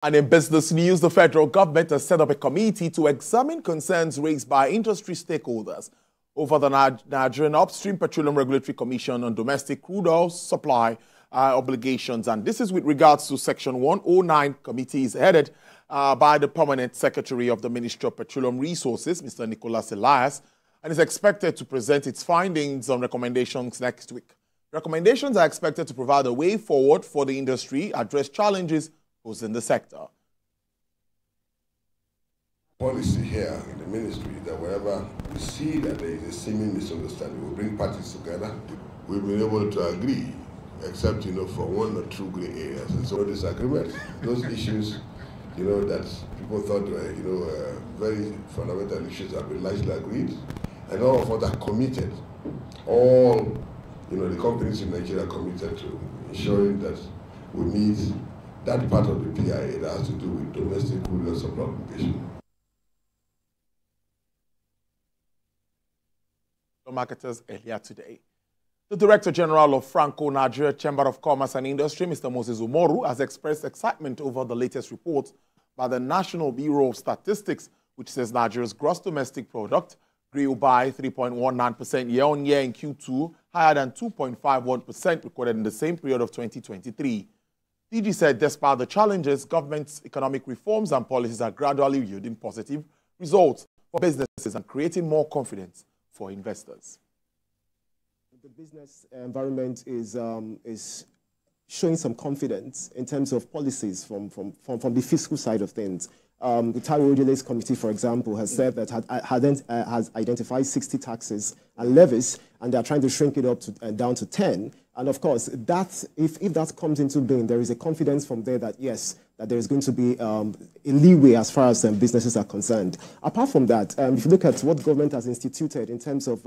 And in business news, the federal government has set up a committee to examine concerns raised by industry stakeholders over the Nigerian Upstream Petroleum Regulatory Commission on domestic crude oil supply obligations. And this is with regards to Section 109 committees headed by the Permanent Secretary of the Ministry of Petroleum Resources, Mr. Nicholas Elias, and is expected to present its findings on recommendations next week. Recommendations are expected to provide a way forward for the industry, address challenges posed in the sector. Policy here in the ministry that wherever we see that there is a seeming misunderstanding, we bring parties together. We've been able to agree, except for one or two gray areas, and so disagreement. Those issues, that people thought were very fundamental issues have been largely agreed, and all of us are committed. All the companies in Nigeria are committed to ensuring that we meet that part of the PIA that has to do with domestic crude oil supply obligation. Marketers earlier today. The Director General of Franco-Nigeria Chamber of Commerce and Industry, Mr. Moses Umoru, has expressed excitement over the latest report by the National Bureau of Statistics, which says Nigeria's gross domestic product grew by 3.19% year-on-year in Q2, higher than 2.51% recorded in the same period of 2023. DG said despite the challenges, government's economic reforms and policies are gradually yielding positive results for businesses and creating more confidence for investors. The business environment is showing some confidence in terms of policies from the fiscal side of things. The Taiwo Ojele's committee, for example, has said that has identified 60 taxes and levies, and they are trying to shrink it up to down to 10. And of course, if that comes into being, there is a confidence from there that yes, that there is going to be a leeway as far as businesses are concerned. Apart from that, if you look at what government has instituted in terms of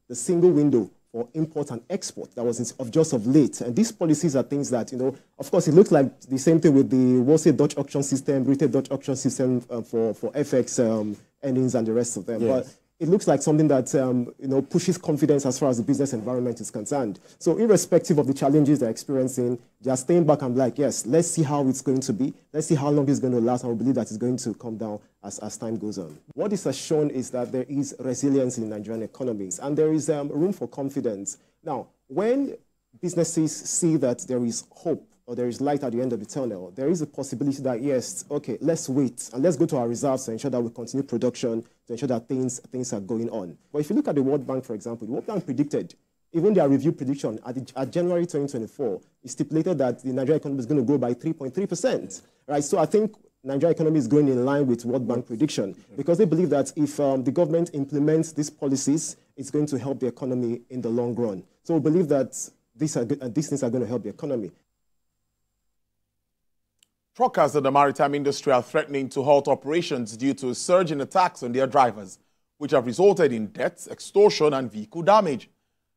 the single window for import and export that was just of late, and these policies are things that, of course, it looks like the same thing with the Wall Street Dutch auction system, retail Dutch auction system for FX earnings and the rest of them. Yes. But it looks like something that pushes confidence as far as the business environment is concerned. So irrespective of the challenges they're experiencing, they're staying back and like, yes, let's see how it's going to be. Let's see how long it's going to last. And we believe that it's going to come down as time goes on. What this has shown is that there is resilience in Nigerian economies and there is room for confidence. Now, when businesses see that there is hope or there is light at the end of the tunnel, there is a possibility that, yes, okay, let's wait and let's go to our reserves to ensure that we continue production, to ensure that things are going on. But if you look at the World Bank, for example, the World Bank predicted, even their review prediction at January 2024, it stipulated that the Nigerian economy is going to grow by 3.3%, right? So I think Nigerian economy is going in line with World Bank prediction because they believe that if the government implements these policies, it's going to help the economy in the long run. So we believe that these things are going to help the economy. Truckers in the maritime industry are threatening to halt operations due to a surge in attacks on their drivers, which have resulted in deaths, extortion, and vehicle damage.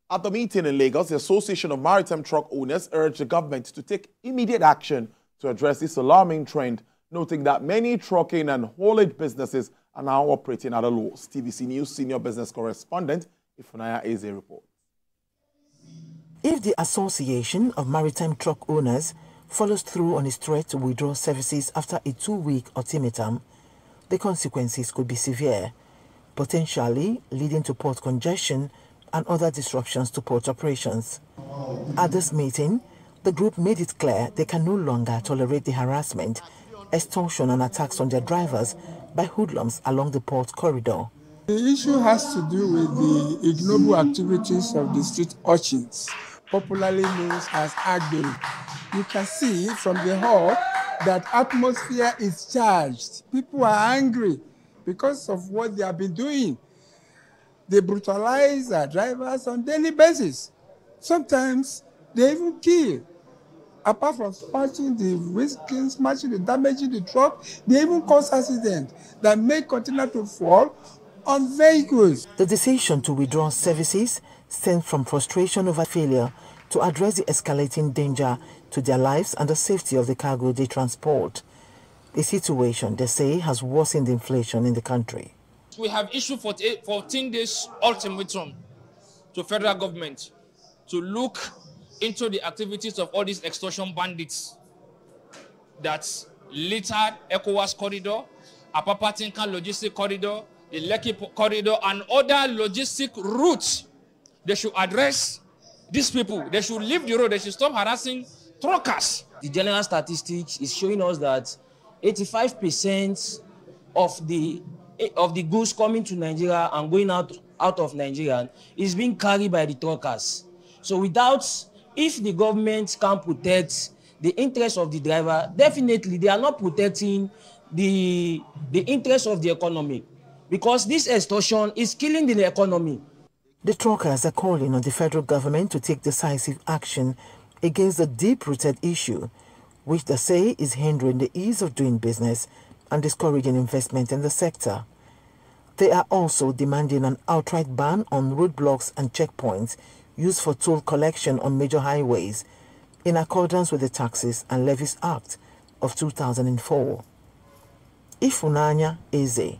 At the meeting in Lagos, the Association of Maritime Truck Owners urged the government to take immediate action to address this alarming trend, noting that many trucking and haulage businesses are now operating at a loss. TVC News senior business correspondent Ifunaya Eze reports. If the Association of Maritime Truck Owners follows through on its threat to withdraw services after a 2-week ultimatum, the consequences could be severe, potentially leading to port congestion and other disruptions to port operations. At this meeting, the group made it clear they can no longer tolerate the harassment, extortion and attacks on their drivers by hoodlums along the port corridor. The issue has to do with the ignoble activities of the street urchins, popularly known as Agbero. You can see from the hall that atmosphere is charged. People are angry because of what they have been doing. They brutalize their drivers on a daily basis. Sometimes they even kill. Apart from smashing the windscreen, smashing the damaging the truck, they even cause accidents that may continue to fall on vehicles. The decision to withdraw services stems from frustration over failure to address the escalating danger to their lives and the safety of the cargo they transport. A situation, they say, has worsened inflation in the country. We have issued 14 days ultimatum to federal government to look into the activities of all these extortion bandits that littered ECOWAS corridor, Apapa Tinkan logistic corridor, the Lekki corridor, and other logistic routes. They should address these people. They should leave the road. They should stop harassing truckers. The general statistics is showing us that 85% of the goods coming to Nigeria and going out of Nigeria is being carried by the truckers. So if the government can protect the interests of the driver, definitely they are not protecting the interests of the economy, because this extortion is killing the economy. The truckers are calling on the federal government to take decisive action against the deep-rooted issue, which they say is hindering the ease of doing business and discouraging investment in the sector. They are also demanding an outright ban on roadblocks and checkpoints used for toll collection on major highways, in accordance with the Taxes and Levies Act of 2004. Ifunanya Eze,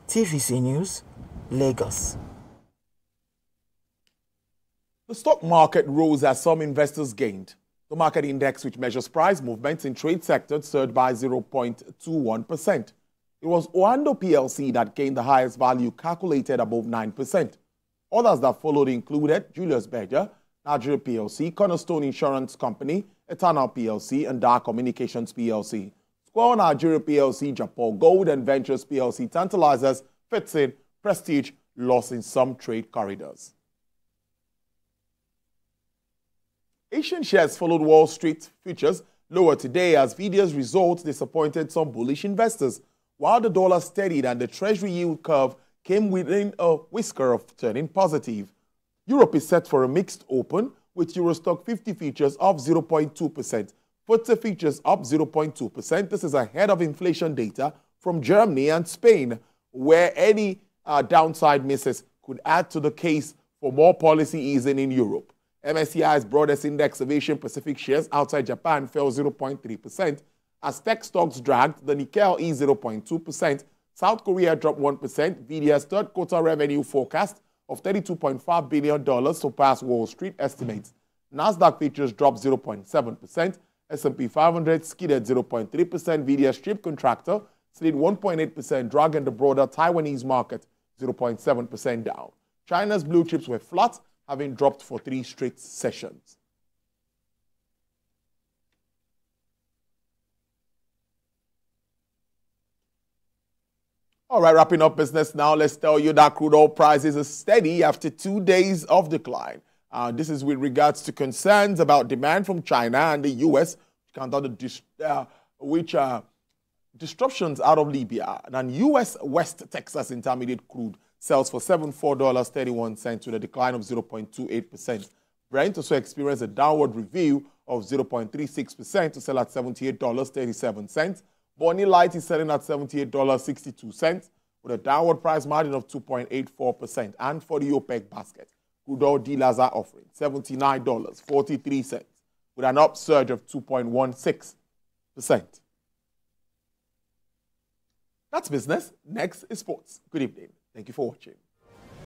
TVC News, Lagos. The stock market rose as some investors gained. The market index, which measures price movements in trade sectors, surged by 0.21%. It was Oando PLC that gained the highest value, calculated above 9%. Others that followed included Julius Berger, Nigeria PLC, Cornerstone Insurance Company, Eternal PLC, and Dar Communications PLC. Square Nigeria PLC, Japan Gold, and Ventures PLC tantalizers, fits in, Prestige lost in some trade corridors. Asian shares followed Wall Street futures lower today as VDA's results disappointed some bullish investors, while the dollar steadied and the Treasury yield curve came within a whisker of turning positive. Europe is set for a mixed open, with Eurostock 50 futures up 0.2%, FTSE futures up 0.2%. This is ahead of inflation data from Germany and Spain, where any downside misses could add to the case for more policy easing in Europe. MSCI's broadest index of Asian Pacific shares outside Japan fell 0.3%, as tech stocks dragged. The Nikkei eased 0.2%. South Korea dropped 1%. VDA's third quarter revenue forecast of $32.5 billion surpassed Wall Street estimates. Nasdaq futures dropped 0.7%. S&P 500 skidded 0.3%. VDA's chip contractor slid 1.8%, dragging the broader Taiwanese market 0.7% down. China's blue chips were flat, having dropped for 3 straight sessions. All right, wrapping up business now, let's tell you that crude oil prices are steady after 2 days of decline. This is with regards to concerns about demand from China and the U.S., disruptions out of Libya. And U.S. West Texas Intermediate crude sells for $74.31 with a decline of 0.28%. Brent also experienced a downward review of 0.36% to sell at $78.37. Bonny Light is selling at $78.62 with a downward price margin of 2.84%. And for the OPEC basket, crude oil dealers are offering $79.43 with an upsurge of 2.16%. That's business. Next is sports. Good evening. Thank you for watching.